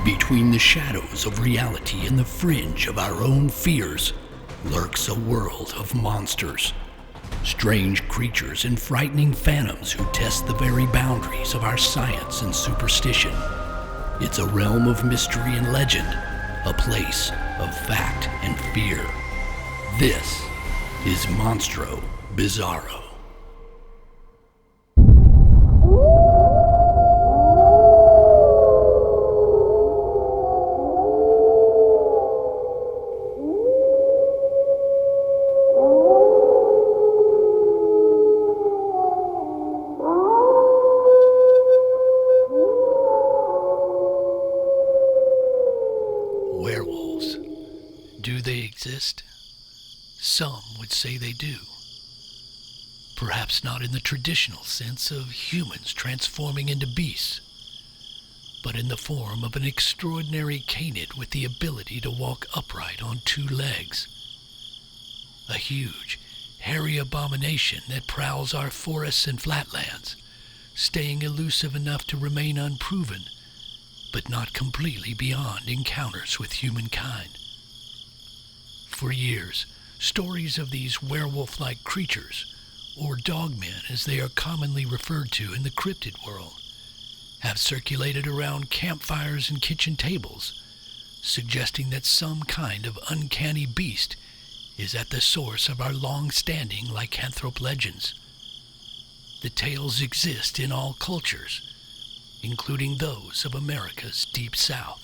Between the shadows of reality and the fringe of our own fears lurks a world of monsters. Strange creatures and frightening phantoms who test the very boundaries of our science and superstition. It's a realm of mystery and legend, a place of fact and fear. This is Monstro, Bizarro. Werewolves. Do they exist? Some would say they do. Perhaps not in the traditional sense of humans transforming into beasts, but in the form of an extraordinary canid with the ability to walk upright on two legs. A huge, hairy abomination that prowls our forests and flatlands, staying elusive enough to remain unproven, but not completely beyond encounters with humankind. For years, stories of these werewolf-like creatures, or dogmen as they are commonly referred to in the cryptid world, have circulated around campfires and kitchen tables, suggesting that some kind of uncanny beast is at the source of our long-standing lycanthrope legends. The tales exist in all cultures, including those of America's Deep South.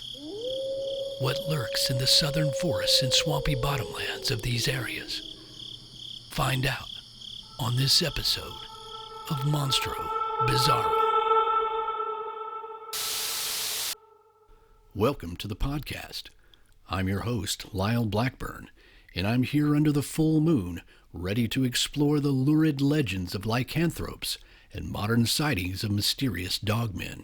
What lurks in the southern forests and swampy bottomlands of these areas? Find out on this episode of Monstro, Bizarro. Welcome to the podcast. I'm your host, Lyle Blackburn, and I'm here under the full moon, ready to explore the lurid legends of lycanthropes and modern sightings of mysterious dogmen.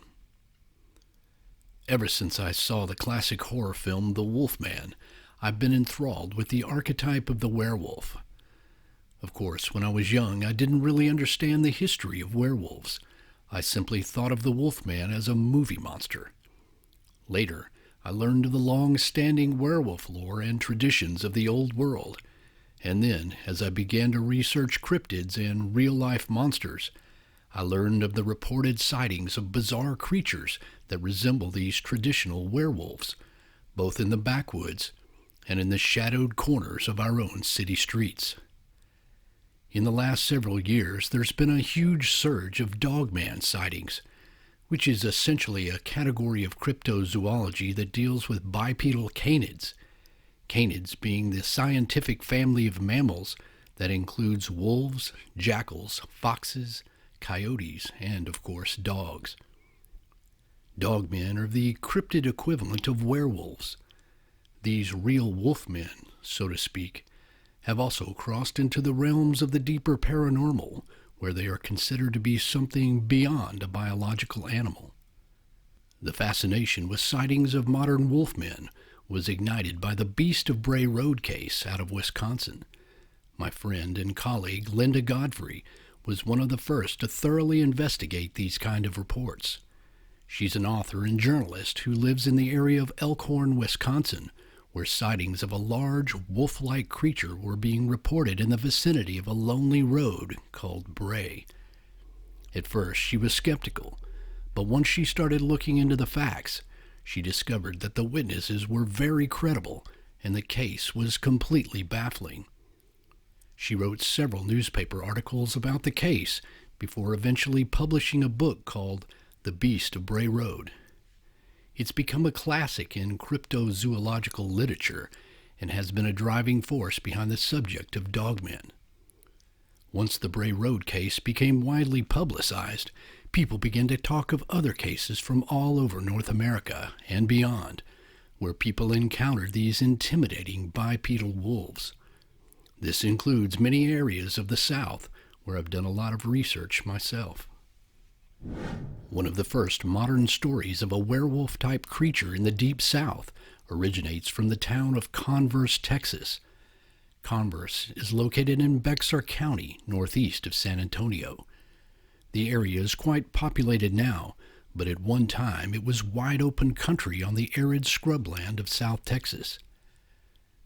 Ever since I saw the classic horror film The Wolfman, I've been enthralled with the archetype of the werewolf. Of course, when I was young, I didn't really understand the history of werewolves. I simply thought of the Wolfman as a movie monster. Later, I learned of the long-standing werewolf lore and traditions of the old world, and then, as I began to research cryptids and real-life monsters, I learned of the reported sightings of bizarre creatures that resemble these traditional werewolves, both in the backwoods and in the shadowed corners of our own city streets. In the last several years, there's been a huge surge of Dogman sightings, which is essentially a category of cryptozoology that deals with bipedal canids, canids being the scientific family of mammals that includes wolves, jackals, foxes, coyotes, and, of course, dogs. Dogmen are the cryptid equivalent of werewolves. These real wolfmen, so to speak, have also crossed into the realms of the deeper paranormal, where they are considered to be something beyond a biological animal. The fascination with sightings of modern wolfmen was ignited by the Beast of Bray Road case out of Wisconsin. My friend and colleague Linda Godfrey was one of the first to thoroughly investigate these kind of reports. She's an author and journalist who lives in the area of Elkhorn, Wisconsin, where sightings of a large wolf-like creature were being reported in the vicinity of a lonely road called Bray. At first, she was skeptical, but once she started looking into the facts, she discovered that the witnesses were very credible and the case was completely baffling. She wrote several newspaper articles about the case before eventually publishing a book called The Beast of Bray Road. It's become a classic in cryptozoological literature and has been a driving force behind the subject of dogmen. Once the Bray Road case became widely publicized, people began to talk of other cases from all over North America and beyond, where people encountered these intimidating bipedal wolves. This includes many areas of the South where I've done a lot of research myself. One of the first modern stories of a werewolf-type creature in the Deep South originates from the town of Converse, Texas. Converse is located in Bexar County, northeast of San Antonio. The area is quite populated now, but at one time it was wide open country on the arid scrubland of South Texas.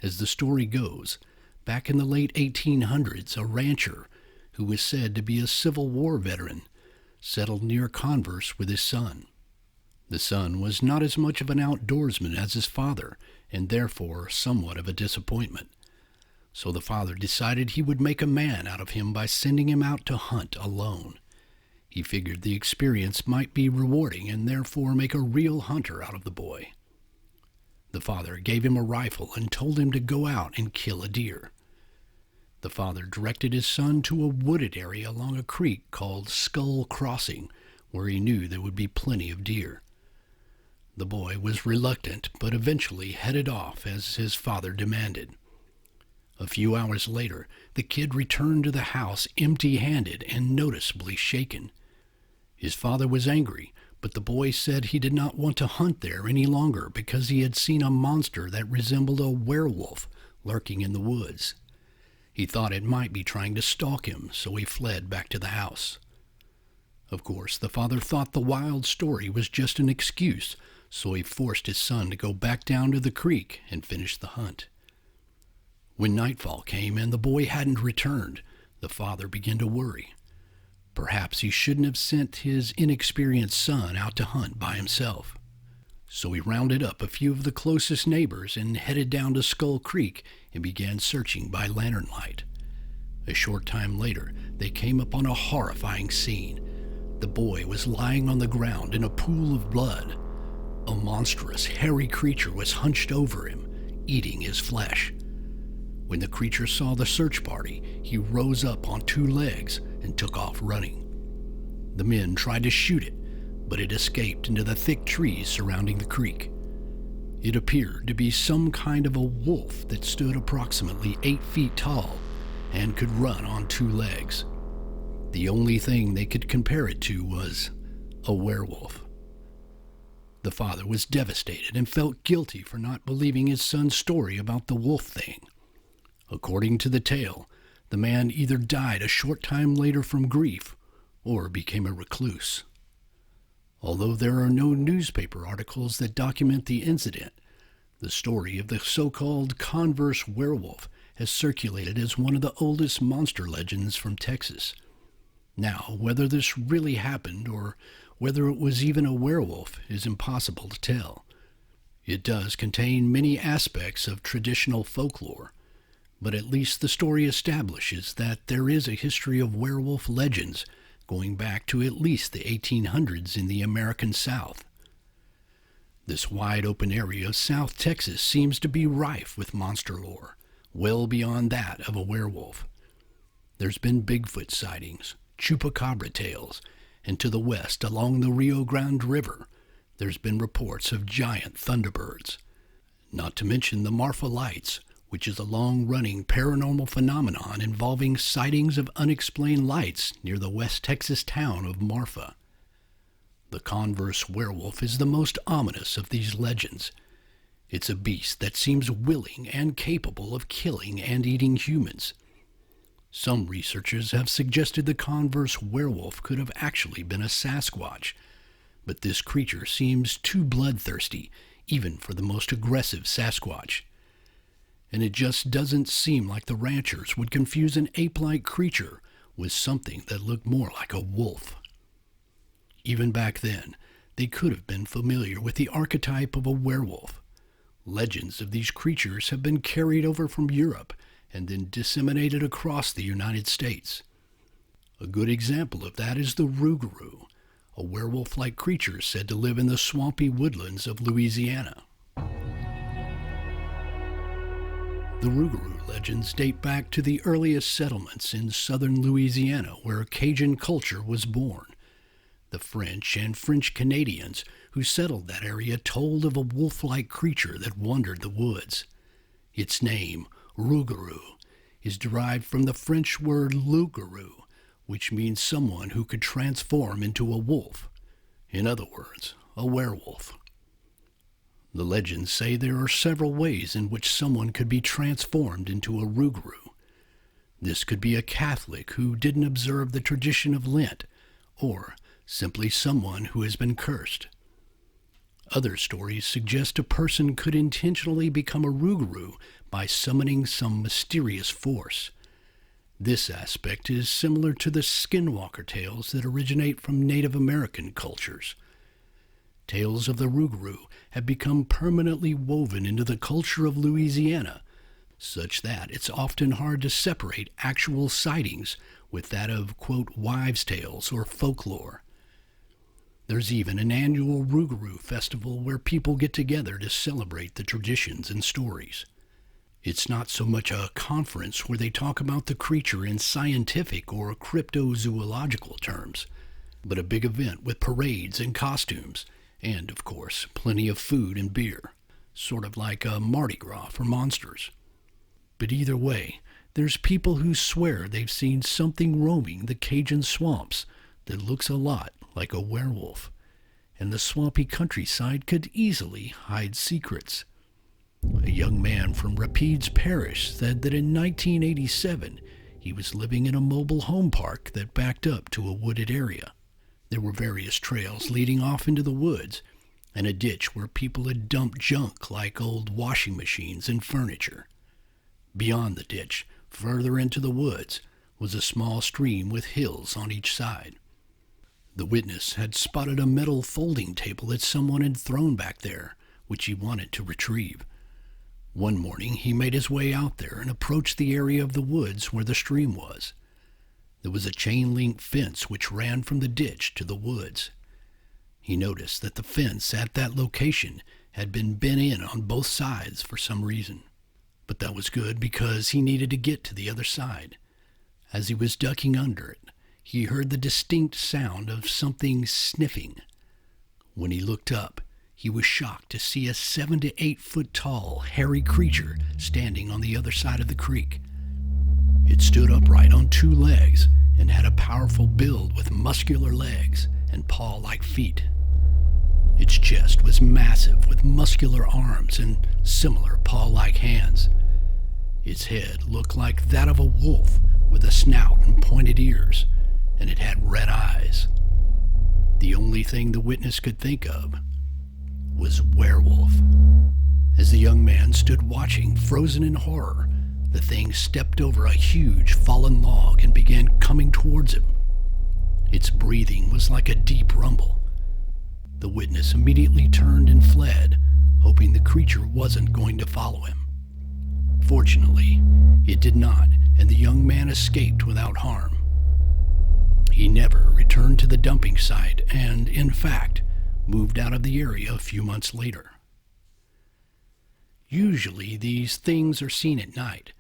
As the story goes, back in the late 1800s, a rancher, who was said to be a Civil War veteran, settled near Converse with his son. The son was not as much of an outdoorsman as his father, and therefore somewhat of a disappointment. So the father decided he would make a man out of him by sending him out to hunt alone. He figured the experience might be rewarding and therefore make a real hunter out of the boy. The father gave him a rifle and told him to go out and kill a deer. The father directed his son to a wooded area along a creek called Skull Crossing, where he knew there would be plenty of deer. The boy was reluctant, but eventually headed off as his father demanded. A few hours later, the kid returned to the house empty-handed and noticeably shaken. His father was angry, but the boy said he did not want to hunt there any longer because he had seen a monster that resembled a werewolf lurking in the woods. He thought it might be trying to stalk him, so he fled back to the house. Of course, the father thought the wild story was just an excuse, so he forced his son to go back down to the creek and finish the hunt. When nightfall came and the boy hadn't returned, the father began to worry. Perhaps he shouldn't have sent his inexperienced son out to hunt by himself. So he rounded up a few of the closest neighbors and headed down to Skull Creek and began searching by lantern light. A short time later, they came upon a horrifying scene. The boy was lying on the ground in a pool of blood. A monstrous, hairy creature was hunched over him, eating his flesh. When the creature saw the search party, he rose up on two legs and took off running. The men tried to shoot it, but it escaped into the thick trees surrounding the creek. It appeared to be some kind of a wolf that stood approximately 8 feet tall and could run on two legs. The only thing they could compare it to was a werewolf. The father was devastated and felt guilty for not believing his son's story about the wolf thing. According to the tale, the man either died a short time later from grief or became a recluse. Although there are no newspaper articles that document the incident, the story of the so-called Converse werewolf has circulated as one of the oldest monster legends from Texas. Now, whether this really happened or whether it was even a werewolf is impossible to tell. It does contain many aspects of traditional folklore, but at least the story establishes that there is a history of werewolf legends going back to at least the 1800s in the American South. This wide-open area of South Texas seems to be rife with monster lore, well beyond that of a werewolf. There's been Bigfoot sightings, chupacabra tales, and to the west along the Rio Grande River, there's been reports of giant thunderbirds. Not to mention the Marfa Lights, which is a long-running paranormal phenomenon involving sightings of unexplained lights near the West Texas town of Marfa. The Converse werewolf is the most ominous of these legends. It's a beast that seems willing and capable of killing and eating humans. Some researchers have suggested the Converse werewolf could have actually been a Sasquatch, but this creature seems too bloodthirsty, even for the most aggressive Sasquatch. And it just doesn't seem like the ranchers would confuse an ape-like creature with something that looked more like a wolf. Even back then, they could have been familiar with the archetype of a werewolf. Legends of these creatures have been carried over from Europe and then disseminated across the United States. A good example of that is the rougarou, a werewolf-like creature said to live in the swampy woodlands of Louisiana. The rougarou legends date back to the earliest settlements in southern Louisiana where Cajun culture was born. The French and French Canadians who settled that area told of a wolf-like creature that wandered the woods. Its name, rougarou, is derived from the French word loup-garou, which means someone who could transform into a wolf. In other words, a werewolf. The legends say there are several ways in which someone could be transformed into a rougarou. This could be a Catholic who didn't observe the tradition of Lent, or simply someone who has been cursed. Other stories suggest a person could intentionally become a rougarou by summoning some mysterious force. This aspect is similar to the skinwalker tales that originate from Native American cultures. Tales of the rougarou have become permanently woven into the culture of Louisiana, such that it's often hard to separate actual sightings with that of, quote, wives' tales or folklore. There's even an annual rougarou festival where people get together to celebrate the traditions and stories. It's not so much a conference where they talk about the creature in scientific or cryptozoological terms, but a big event with parades and costumes, and, of course, plenty of food and beer, sort of like a Mardi Gras for monsters. But either way, there's people who swear they've seen something roaming the Cajun swamps that looks a lot like a werewolf, and the swampy countryside could easily hide secrets. A young man from Rapides Parish said that in 1987 he was living in a mobile home park that backed up to a wooded area. There were various trails leading off into the woods, and a ditch where people had dumped junk like old washing machines and furniture. Beyond the ditch, further into the woods, was a small stream with hills on each side. The witness had spotted a metal folding table that someone had thrown back there, which he wanted to retrieve. One morning he made his way out there and approached the area of the woods where the stream was. There was a chain-link fence which ran from the ditch to the woods. He noticed that the fence at that location had been bent in on both sides for some reason. But that was good because he needed to get to the other side. As he was ducking under it, he heard the distinct sound of something sniffing. When he looked up, he was shocked to see a 7 to 8 foot tall, hairy creature standing on the other side of the creek. It stood upright on 2 legs and had a powerful build with muscular legs and paw-like feet. Its chest was massive with muscular arms and similar paw-like hands. Its head looked like that of a wolf with a snout and pointed ears, and it had red eyes. The only thing the witness could think of was werewolf. As the young man stood watching, frozen in horror, the thing stepped over a huge fallen log and began coming towards him. Its breathing was like a deep rumble. The witness immediately turned and fled, hoping the creature wasn't going to follow him. Fortunately, it did not, and the young man escaped without harm. He never returned to the dumping site and, in fact, moved out of the area a few months later. Usually these things are seen at night,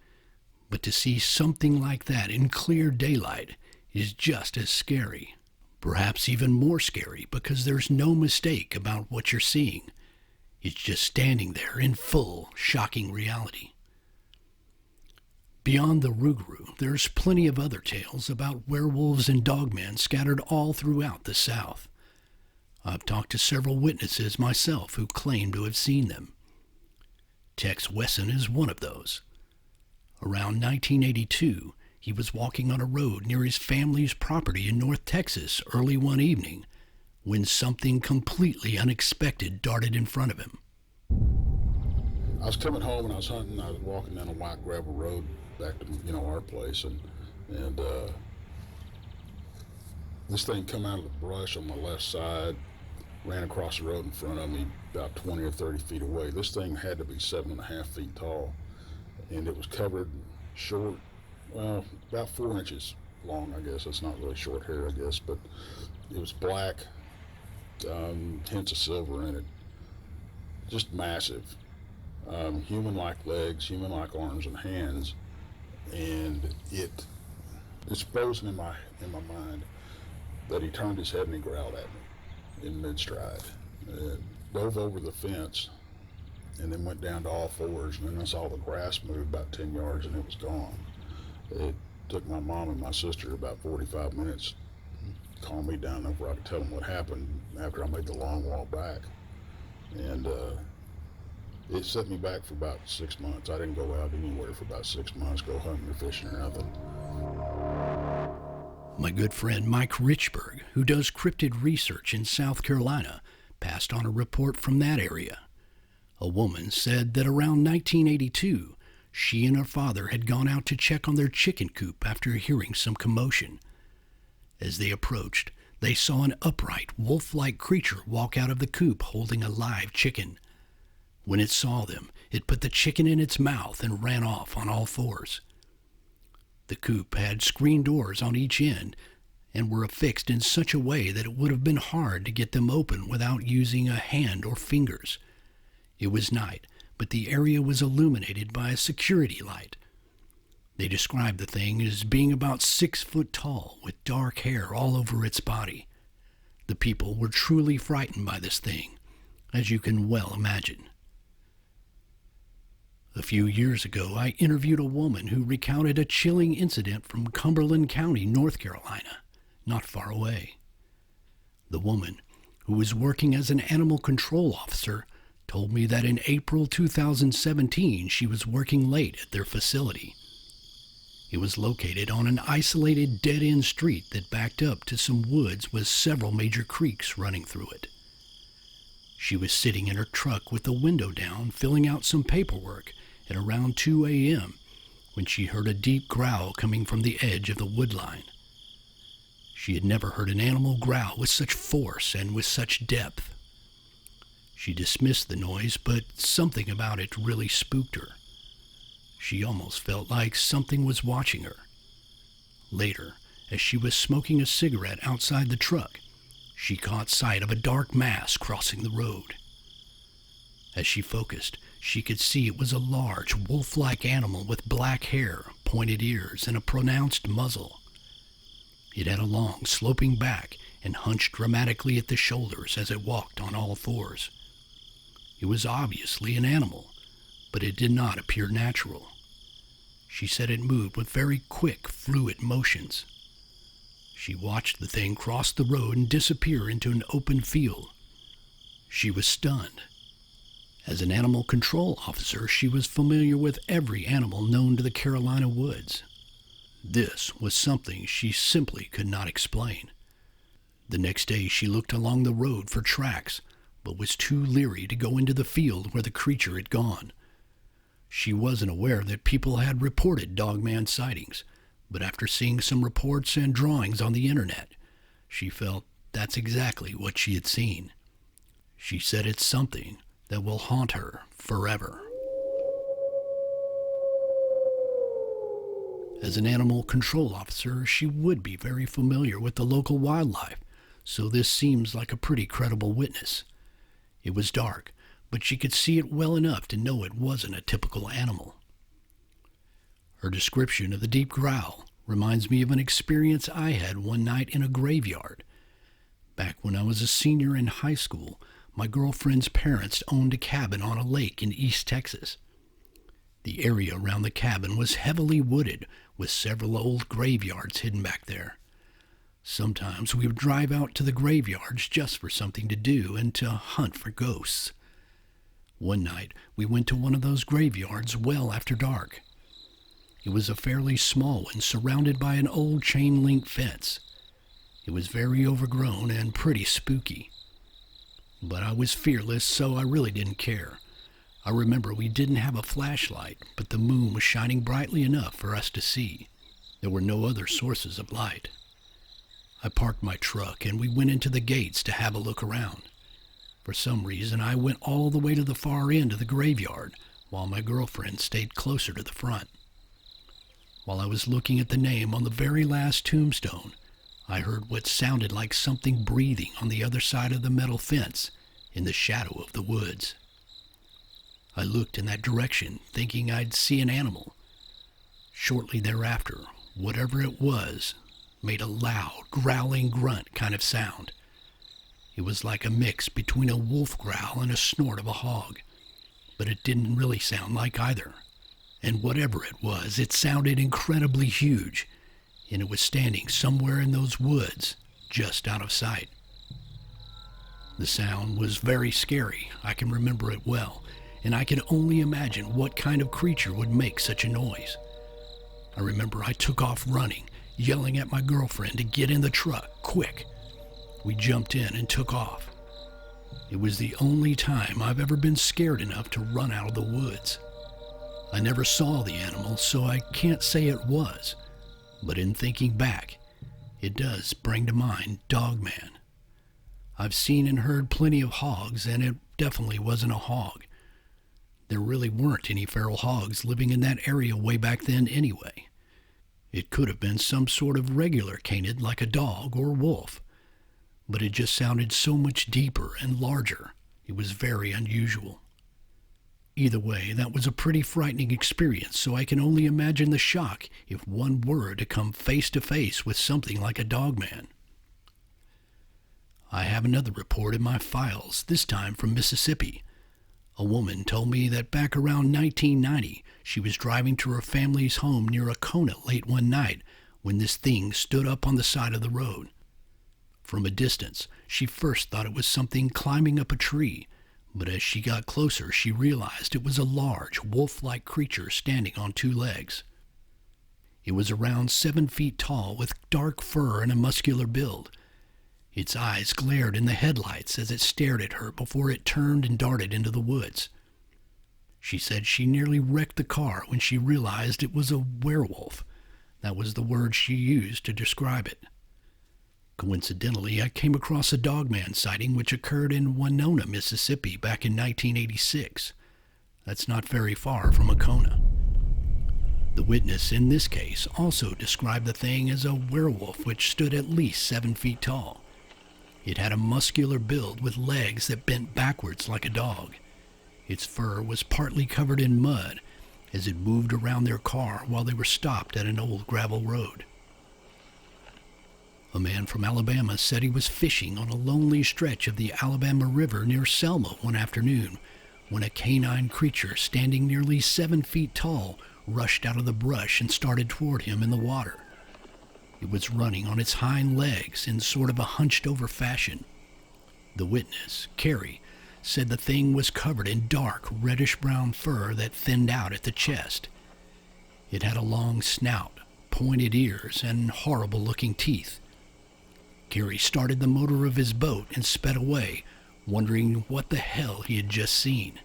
but to see something like that in clear daylight is just as scary, perhaps even more scary because there's no mistake about what you're seeing. It's just standing there in full, shocking reality. Beyond the rougarou, there's plenty of other tales about werewolves and dogmen scattered all throughout the South. I've talked to several witnesses myself who claim to have seen them. Tex Wesson is one of those. Around 1982, he was walking on a road near his family's property in North Texas early one evening when something completely unexpected darted in front of him. I was coming home and I was hunting. I was walking down a white gravel road back to our place, and this thing come out of the brush on my left side, ran across the road in front of me about 20 or 30 feet away. This thing had to be 7.5 feet tall, and it was covered short, well, about 4 inches long, I guess. It's not really short hair, I guess, but it was black, hints of silver in it, just massive. Human-like legs, human-like arms and hands, and it's frozen in my mind that he turned his head and he growled at me in mid-stride. Dove over the fence and then went down to all fours, and then I saw the grass move about 10 yards and it was gone. It took my mom and my sister about 45 minutes to calm me down enough where I could tell them what happened after I made the long walk back. And it set me back for about 6 months. I didn't go out anywhere for about 6 months, go hunting or fishing or nothing. My good friend Mike Richburg, who does cryptid research in South Carolina, passed on a report from that area. A woman said that around 1982, she and her father had gone out to check on their chicken coop after hearing some commotion. As they approached, they saw an upright, wolf-like creature walk out of the coop holding a live chicken. When it saw them, it put the chicken in its mouth and ran off on all fours. The coop had screen doors on each end and were affixed in such a way that it would have been hard to get them open without using a hand or fingers. It was night, but the area was illuminated by a security light. They described the thing as being about 6 foot tall, with dark hair all over its body. The people were truly frightened by this thing, as you can well imagine. A few years ago, I interviewed a woman who recounted a chilling incident from Cumberland County, North Carolina, not far away. The woman, who was working as an animal control officer, told me that in April 2017 she was working late at their facility. It was located on an isolated dead-end street that backed up to some woods with several major creeks running through it. She was sitting in her truck with the window down, filling out some paperwork at around 2 a.m. when she heard a deep growl coming from the edge of the wood line. She had never heard an animal growl with such force and with such depth. She dismissed the noise, but something about it really spooked her. She almost felt like something was watching her. Later, as she was smoking a cigarette outside the truck, she caught sight of a dark mass crossing the road. As she focused, she could see it was a large, wolf-like animal with black hair, pointed ears, and a pronounced muzzle. It had a long, sloping back and hunched dramatically at the shoulders as it walked on all fours. It was obviously an animal, but it did not appear natural. She said it moved with very quick, fluid motions. She watched the thing cross the road and disappear into an open field. She was stunned. As an animal control officer, she was familiar with every animal known to the Carolina woods. This was something she simply could not explain. The next day she looked along the road for tracks, but was too leery to go into the field where the creature had gone. She wasn't aware that people had reported Dogman sightings, but after seeing some reports and drawings on the internet, she felt that's exactly what she had seen. She said it's something that will haunt her forever. As an animal control officer, she would be very familiar with the local wildlife, so this seems like a pretty credible witness. It was dark, but she could see it well enough to know it wasn't a typical animal. Her description of the deep growl reminds me of an experience I had one night in a graveyard. Back when I was a senior in high school, my girlfriend's parents owned a cabin on a lake in East Texas. The area around the cabin was heavily wooded, with several old graveyards hidden back there. Sometimes we would drive out to the graveyards just for something to do and to hunt for ghosts. One night, we went to one of those graveyards well after dark. It was a fairly small one surrounded by an old chain-link fence. It was very overgrown and pretty spooky. But I was fearless, so I really didn't care. I remember we didn't have a flashlight, but the moon was shining brightly enough for us to see. There were no other sources of light. I parked my truck and we went into the gates to have a look around. For some reason, I went all the way to the far end of the graveyard, while my girlfriend stayed closer to the front. While I was looking at the name on the very last tombstone, I heard what sounded like something breathing on the other side of the metal fence in the shadow of the woods. I looked in that direction, thinking I'd see an animal. Shortly thereafter, whatever it was made a loud, growling grunt kind of sound. It was like a mix between a wolf growl and a snort of a hog, but it didn't really sound like either. And whatever it was, it sounded incredibly huge, and it was standing somewhere in those woods, just out of sight. The sound was very scary. I can remember it well, and I can only imagine what kind of creature would make such a noise. I remember I took off running, yelling at my girlfriend to get in the truck, quick. We jumped in and took off. It was the only time I've ever been scared enough to run out of the woods. I never saw the animal, so I can't say it was, but in thinking back, it does bring to mind Dogman. I've seen and heard plenty of hogs, and it definitely wasn't a hog. There really weren't any feral hogs living in that area way back then anyway. It could have been some sort of regular canid like a dog or wolf, but it just sounded so much deeper and larger. It was very unusual. Either way, that was a pretty frightening experience, so I can only imagine the shock if one were to come face to face with something like a Dogman. I have another report in my files, this time from Mississippi. A woman told me that back around 1990, she was driving to her family's home near Akona late one night when this thing stood up on the side of the road. From a distance, she first thought it was something climbing up a tree, but as she got closer, she realized it was a large, wolf-like creature standing on two legs. It was around 7 feet tall with dark fur and a muscular build. Its eyes glared in the headlights as it stared at her before it turned and darted into the woods. She said she nearly wrecked the car when she realized it was a werewolf. That was the word she used to describe it. Coincidentally, I came across a Dogman sighting which occurred in Winona, Mississippi back in 1986. That's not very far from Akona. The witness in this case also described the thing as a werewolf which stood at least 7 feet tall. It had a muscular build with legs that bent backwards like a dog. Its fur was partly covered in mud as it moved around their car while they were stopped at an old gravel road. A man from Alabama said he was fishing on a lonely stretch of the Alabama River near Selma one afternoon when a canine creature standing nearly 7 feet tall rushed out of the brush and started toward him in the water. It was running on its hind legs in sort of a hunched-over fashion. The witness, Carrie, said the thing was covered in dark, reddish-brown fur that thinned out at the chest. It had a long snout, pointed ears, and horrible-looking teeth. Carrie started the motor of his boat and sped away, wondering what the hell he had just seen.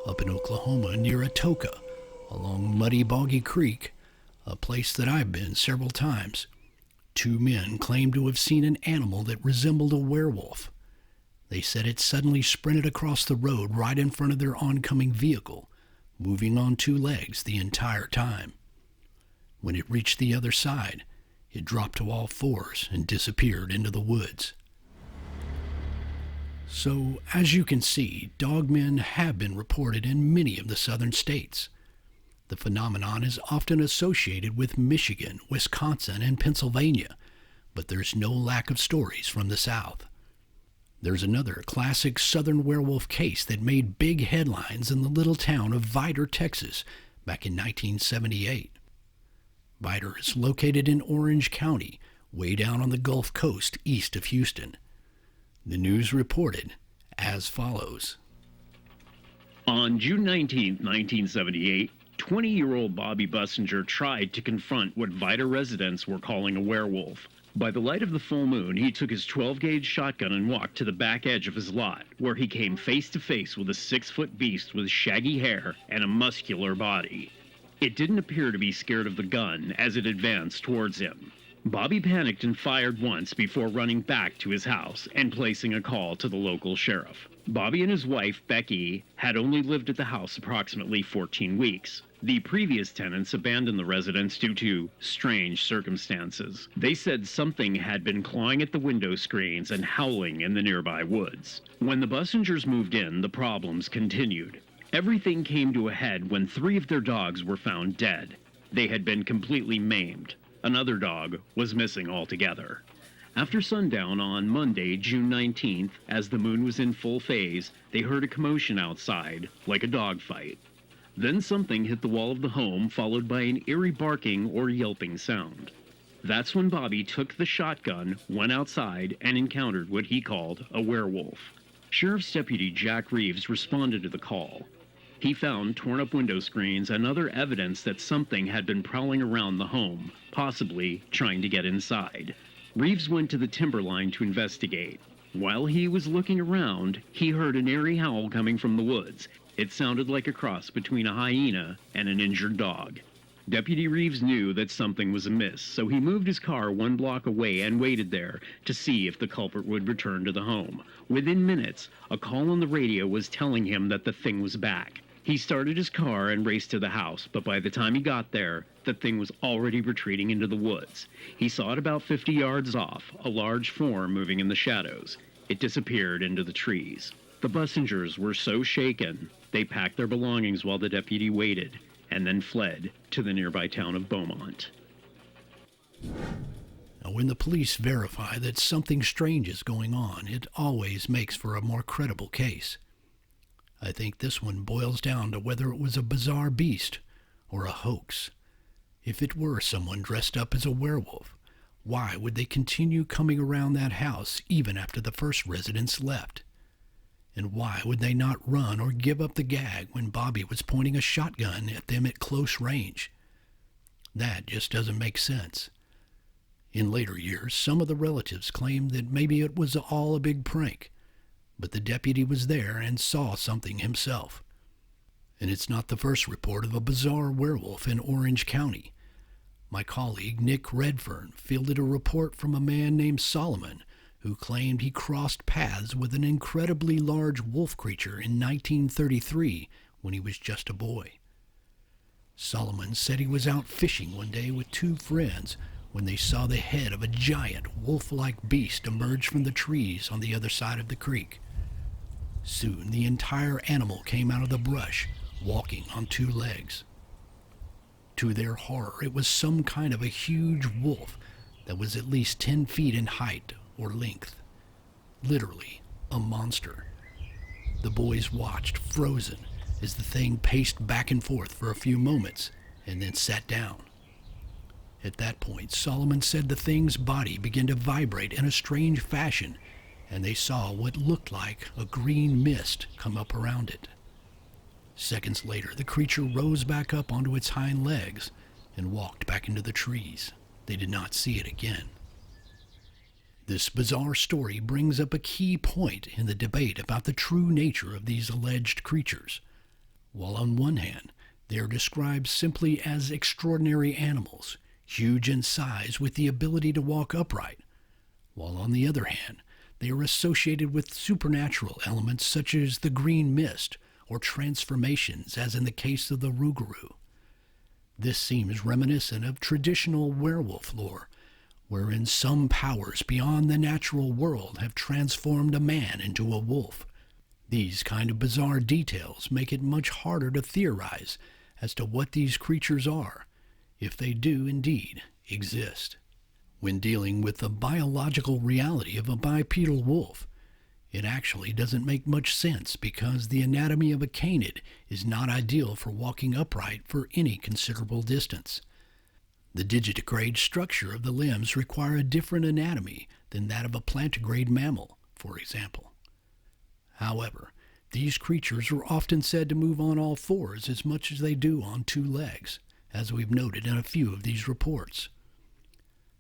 Up in Oklahoma, near Atoka, along Muddy Boggy Creek, a place that I've been several times, 2 men claimed to have seen an animal that resembled a werewolf. They said it suddenly sprinted across the road right in front of their oncoming vehicle, moving on 2 legs the entire time. When it reached the other side, it dropped to all 4s and disappeared into the woods. So, as you can see, dogmen have been reported in many of the southern states. The phenomenon is often associated with Michigan, Wisconsin, and Pennsylvania, but there's no lack of stories from the South. There's another classic southern werewolf case that made big headlines in the little town of Vidor, Texas, back in 1978. Vidor is located in Orange County, way down on the Gulf Coast east of Houston. The news reported as follows. On June 19, 1978, 20-year-old Bobby Bussinger tried to confront what Vidor residents were calling a werewolf. By the light of the full moon, he took his 12-gauge shotgun and walked to the back edge of his lot, where he came face-to-face with a 6-foot beast with shaggy hair and a muscular body. It didn't appear to be scared of the gun as it advanced towards him. Bobby panicked and fired once before running back to his house and placing a call to the local sheriff. Bobby and his wife, Becky, had only lived at the house approximately 14 weeks. The previous tenants abandoned the residence due to strange circumstances. They said something had been clawing at the window screens and howling in the nearby woods. When the Bussingers moved in, the problems continued. Everything came to a head when 3 of their dogs were found dead. They had been completely maimed. Another dog was missing altogether. After sundown on Monday, June 19th, as the moon was in full phase, they heard a commotion outside, like a dogfight. Then something hit the wall of the home, followed by an eerie barking or yelping sound. That's when Bobby took the shotgun, went outside, and encountered what he called a werewolf. Sheriff's Deputy Jack Reeves responded to the call. He found torn up window screens and other evidence that something had been prowling around the home, possibly trying to get inside. Reeves went to the timberline to investigate. While he was looking around, he heard an eerie howl coming from the woods. It sounded like a cross between a hyena and an injured dog. Deputy Reeves knew that something was amiss, so he moved his car 1 block away and waited there to see if the culprit would return to the home. Within minutes, a call on the radio was telling him that the thing was back. He started his car and raced to the house, but by the time he got there, the thing was already retreating into the woods. He saw it about 50 yards off, a large form moving in the shadows. It disappeared into the trees. The Bussingers were so shaken, they packed their belongings while the deputy waited, and then fled to the nearby town of Beaumont. Now, when the police verify that something strange is going on, it always makes for a more credible case. I think this one boils down to whether it was a bizarre beast or a hoax. If it were someone dressed up as a werewolf, why would they continue coming around that house even after the first residents left? And why would they not run or give up the gag when Bobby was pointing a shotgun at them at close range? That just doesn't make sense. In later years, some of the relatives claimed that maybe it was all a big prank, but the deputy was there and saw something himself. And it's not the first report of a bizarre werewolf in Orange County. My colleague Nick Redfern fielded a report from a man named Solomon who claimed he crossed paths with an incredibly large wolf creature in 1933 when he was just a boy. Solomon said he was out fishing one day with 2 friends when they saw the head of a giant wolf-like beast emerge from the trees on the other side of the creek. Soon the entire animal came out of the brush, walking on 2 legs. To their horror, it was some kind of a huge wolf that was at least 10 feet in height or length. Literally, a monster. The boys watched, frozen, as the thing paced back and forth for a few moments and then sat down. At that point, Solomon said the thing's body began to vibrate in a strange fashion, and they saw what looked like a green mist come up around it. Seconds later, the creature rose back up onto its hind legs and walked back into the trees. They did not see it again. This bizarre story brings up a key point in the debate about the true nature of these alleged creatures. While on one hand, they are described simply as extraordinary animals, huge in size with the ability to walk upright, while on the other hand, they are associated with supernatural elements such as the green mist or transformations, as in the case of the Rougarou. This seems reminiscent of traditional werewolf lore, wherein some powers beyond the natural world have transformed a man into a wolf. These kind of bizarre details make it much harder to theorize as to what these creatures are, if they do indeed exist. When dealing with the biological reality of a bipedal wolf, it actually doesn't make much sense because the anatomy of a canid is not ideal for walking upright for any considerable distance. The digitigrade structure of the limbs require a different anatomy than that of a plantigrade mammal, for example. However, these creatures are often said to move on all 4s as much as they do on 2 legs, as we've noted in a few of these reports.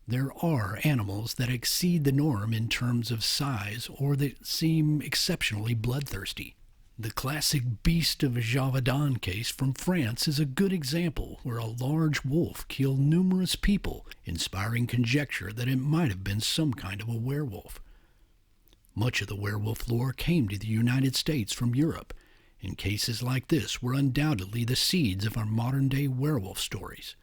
There are animals that exceed the norm in terms of size or that seem exceptionally bloodthirsty. The classic Beast of Gévaudan case from France is a good example where a large wolf killed numerous people, inspiring conjecture that it might have been some kind of a werewolf. Much of the werewolf lore came to the United States from Europe, and cases like this were undoubtedly the seeds of our modern-day werewolf stories.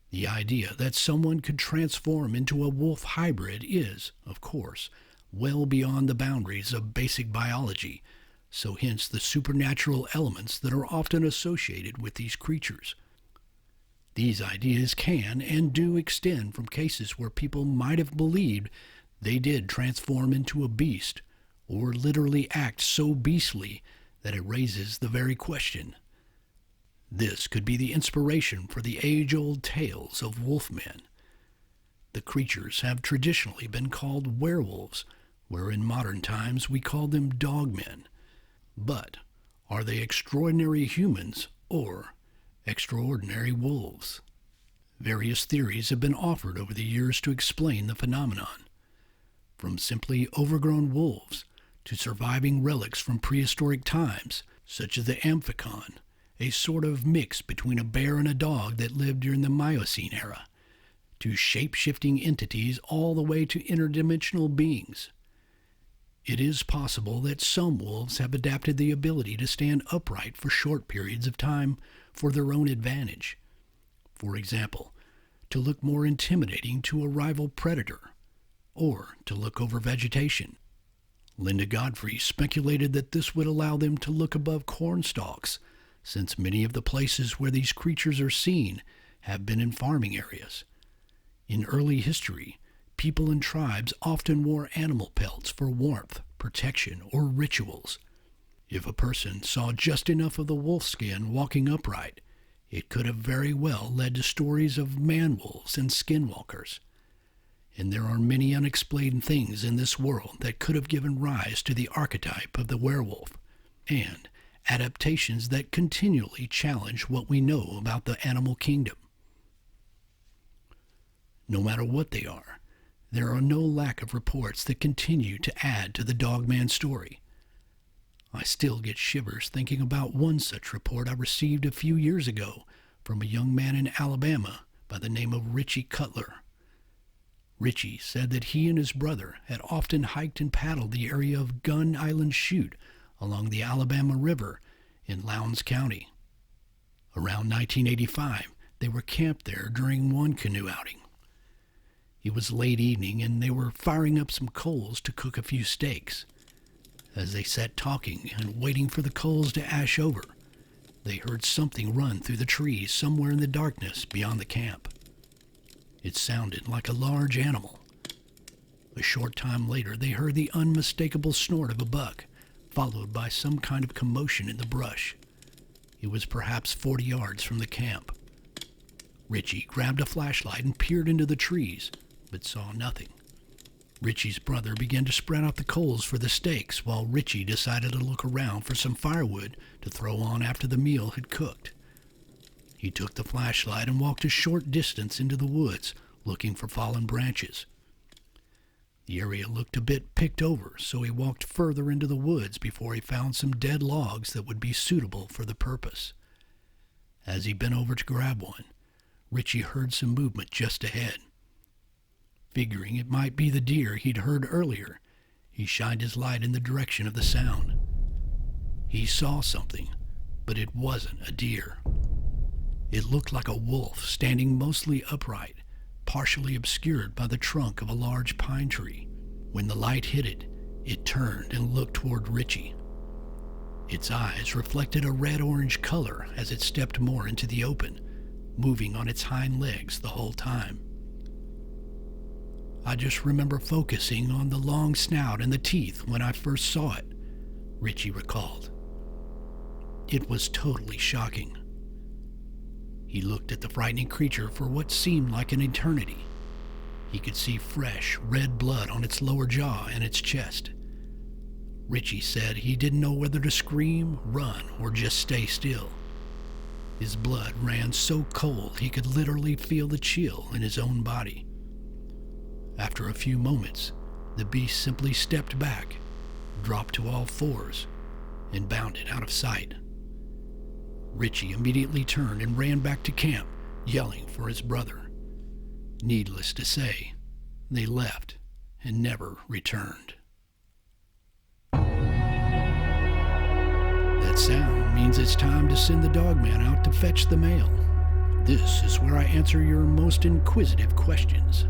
The idea that someone could transform into a wolf hybrid is, of course, well beyond the boundaries of basic biology, so hence the supernatural elements that are often associated with these creatures. These ideas can and do extend from cases where people might have believed they did transform into a beast, or literally act so beastly that it raises the very question. This could be the inspiration for the age-old tales of wolfmen. The creatures have traditionally been called werewolves, where in modern times we call them dogmen. But Are they extraordinary humans or extraordinary wolves? Various theories have been offered over the years to explain the phenomenon, from simply overgrown wolves to surviving relics from prehistoric times, such as the amphicon, a sort of mix between a bear and a dog that lived during the Miocene era, to shape-shifting entities all the way to interdimensional beings. It is possible that some wolves have adapted the ability to stand upright for short periods of time for their own advantage. For example, to look more intimidating to a rival predator, or to look over vegetation. Linda Godfrey speculated that this would allow them to look above corn stalks, since many of the places where these creatures are seen have been in farming areas. In early history, people and tribes often wore animal pelts for warmth, protection, or rituals. If a person saw just enough of the wolf skin walking upright, it could have very well led to stories of man-wolves and skinwalkers. And there are many unexplained things in this world that could have given rise to the archetype of the werewolf, and adaptations that continually challenge what we know about the animal kingdom. No matter what they are, there are no lack of reports that continue to add to the Dogman story. I still get shivers thinking about one such report I received a few years ago from a young man in Alabama by the name of Richie Cutler. Richie said that he and his brother had often hiked and paddled the area of Gun Island Chute along the Alabama River in Lowndes County. Around 1985, they were camped there during one canoe outing. It was late evening, and they were firing up some coals to cook a few steaks. As they sat talking and waiting for the coals to ash over, they heard something run through the trees somewhere in the darkness beyond the camp. It sounded like a large animal. A short time later, they heard the unmistakable snort of a buck, followed by some kind of commotion in the brush. It was perhaps 40 yards from the camp. Richie grabbed a flashlight and peered into the trees, but saw nothing. Richie's brother began to spread out the coals for the steaks, while Richie decided to look around for some firewood to throw on after the meal had cooked. He took the flashlight and walked a short distance into the woods, looking for fallen branches. The area looked a bit picked over, so he walked further into the woods before he found some dead logs that would be suitable for the purpose. As he bent over to grab one, Richie heard some movement just ahead. Figuring it might be the deer he'd heard earlier, he shined his light in the direction of the sound. He saw something, but it wasn't a deer. It looked like a wolf standing mostly upright, partially obscured by the trunk of a large pine tree. When the light hit it, it turned and looked toward Richie. Its eyes reflected a red-orange color as it stepped more into the open, moving on its hind legs the whole time. I just remember focusing on the long snout and the teeth when I first saw it, Richie recalled. It was totally shocking. He looked at the frightening creature for what seemed like an eternity. He could see fresh, red blood on its lower jaw and its chest. Richie said he didn't know whether to scream, run, or just stay still. His blood ran so cold he could literally feel the chill in his own body. After a few moments, the beast simply stepped back, dropped to all fours, and bounded out of sight. Richie immediately turned and ran back to camp, yelling for his brother. Needless to say, they left and never returned. That sound means it's time to send the Dogman out to fetch the mail. This is where I answer your most inquisitive questions.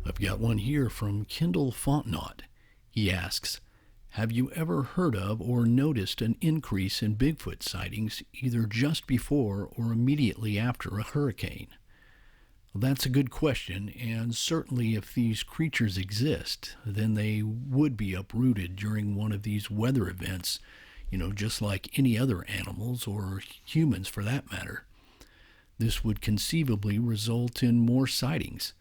I've got one here from Kendall Fontenot. He asks, have you ever heard of or noticed an increase in Bigfoot sightings either just before or immediately after a hurricane? Well, that's a good question, and certainly if these creatures exist, then they would be uprooted during one of these weather events, just like any other animals or humans for that matter. This would conceivably result in more sightings.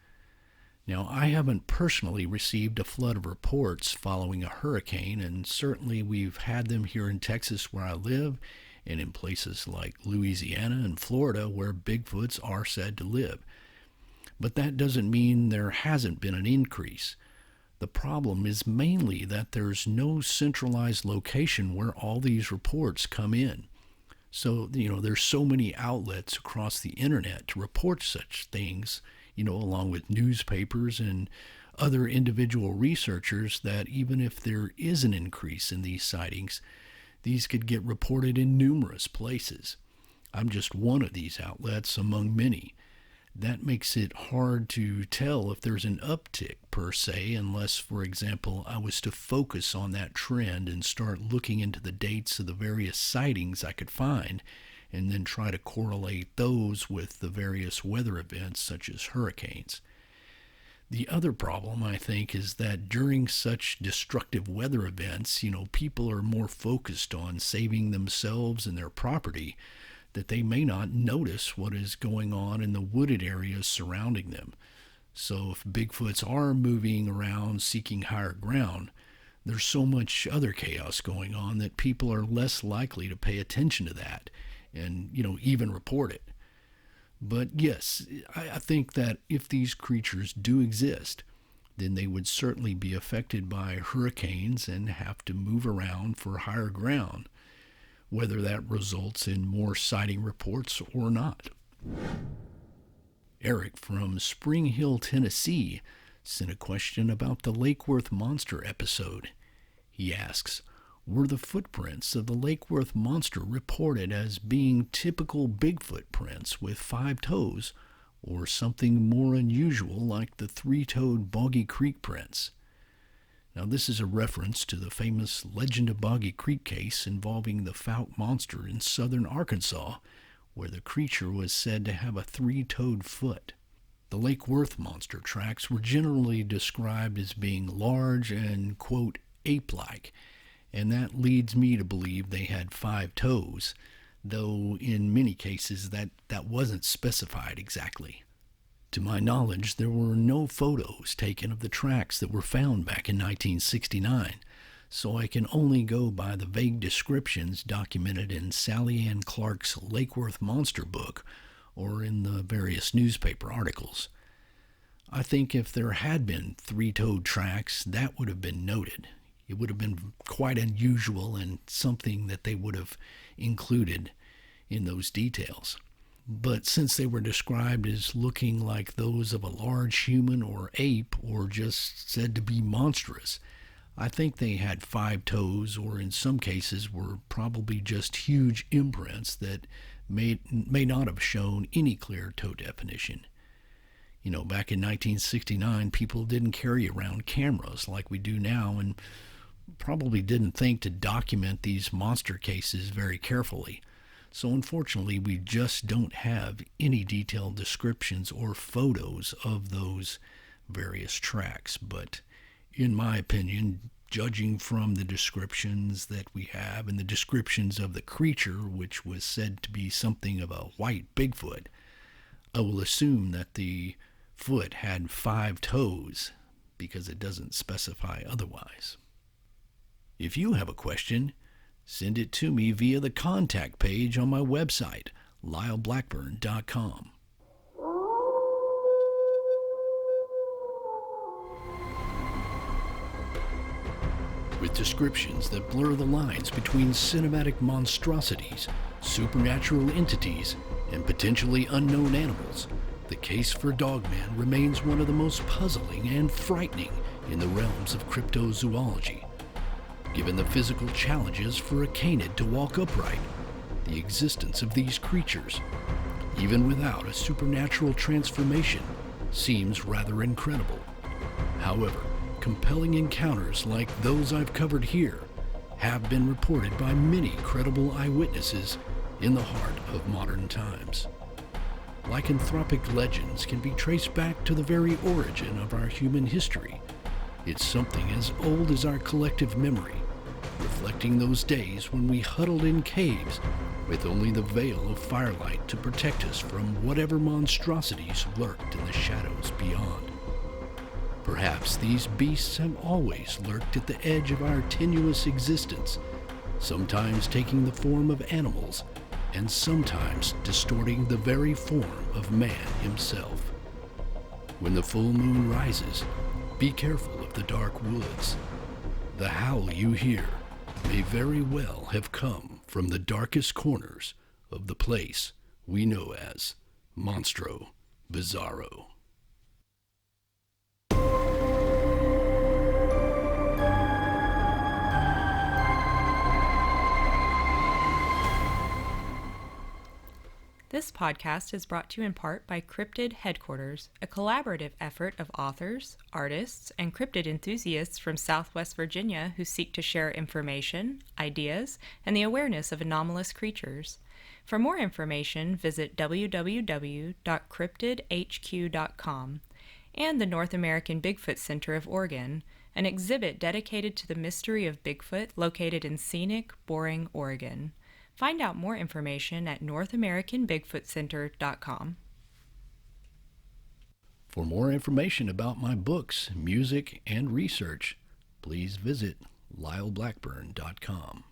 Now, I haven't personally received a flood of reports following a hurricane, and certainly we've had them here in Texas where I live, and in places like Louisiana and Florida where Bigfoots are said to live. But that doesn't mean there hasn't been an increase. The problem is mainly that there's no centralized location where all these reports come in. So, there's so many outlets across the internet to report such things, along with newspapers and other individual researchers, that even if there is an increase in these sightings, these could get reported in numerous places. I'm just one of these outlets among many. That makes it hard to tell if there's an uptick per se, unless, for example, I was to focus on that trend and start looking into the dates of the various sightings I could find, and then try to correlate those with the various weather events such as hurricanes. The other problem, I think, is that during such destructive weather events, people are more focused on saving themselves and their property, that they may not notice what is going on in the wooded areas surrounding them. So if Bigfoots are moving around seeking higher ground, there's so much other chaos going on that people are less likely to pay attention to that and, even report it. But yes, I think that if these creatures do exist, then they would certainly be affected by hurricanes and have to move around for higher ground, whether that results in more sighting reports or not. Eric from Spring Hill, Tennessee, sent a question about the Lake Worth Monster episode. He asks, were the footprints of the Lake Worth Monster reported as being typical Bigfoot prints with 5 toes, or something more unusual like the 3-toed Boggy Creek prints? Now, this is a reference to the famous Legend of Boggy Creek case involving the Fouke monster in southern Arkansas, where the creature was said to have a 3-toed foot. The Lake Worth monster tracks were generally described as being large and, quote, ape-like, and that leads me to believe they had 5 toes, though in many cases that wasn't specified exactly. To my knowledge, there were no photos taken of the tracks that were found back in 1969, so I can only go by the vague descriptions documented in Sally Ann Clark's Lake Worth Monster book or in the various newspaper articles. I think if there had been 3-toed tracks, that would have been noted. It would have been quite unusual and something that they would have included in those details. But since they were described as looking like those of a large human or ape, or just said to be monstrous, I think they had 5 toes, or in some cases were probably just huge imprints that may not have shown any clear toe definition. Back in 1969, people didn't carry around cameras like we do now, and probably didn't think to document these monster cases very carefully. So unfortunately, we just don't have any detailed descriptions or photos of those various tracks. But in my opinion, judging from the descriptions that we have and the descriptions of the creature, which was said to be something of a white Bigfoot, I will assume that the foot had 5 toes because it doesn't specify otherwise. If you have a question, send it to me via the contact page on my website, lyleblackburn.com. With descriptions that blur the lines between cinematic monstrosities, supernatural entities, and potentially unknown animals, the case for Dogman remains one of the most puzzling and frightening in the realms of cryptozoology. Given the physical challenges for a canid to walk upright, the existence of these creatures, even without a supernatural transformation, seems rather incredible. However, compelling encounters like those I've covered here have been reported by many credible eyewitnesses in the heart of modern times. Lycanthropic legends can be traced back to the very origin of our human history. It's something as old as our collective memory, reflecting those days when we huddled in caves with only the veil of firelight to protect us from whatever monstrosities lurked in the shadows beyond. Perhaps these beasts have always lurked at the edge of our tenuous existence, sometimes taking the form of animals, and sometimes distorting the very form of man himself. When the full moon rises, be careful of the dark woods. The howl you hear may very well have come from the darkest corners of the place we know as Monstro, Bizarro. This podcast is brought to you in part by Cryptid Headquarters, a collaborative effort of authors, artists, and cryptid enthusiasts from Southwest Virginia who seek to share information, ideas, and the awareness of anomalous creatures. For more information, visit www.cryptidhq.com and the North American Bigfoot Center of Oregon, an exhibit dedicated to the mystery of Bigfoot located in scenic, Boring, Oregon. Find out more information at NorthAmericanBigfootCenter.com. For more information about my books, music, and research, please visit LyleBlackburn.com.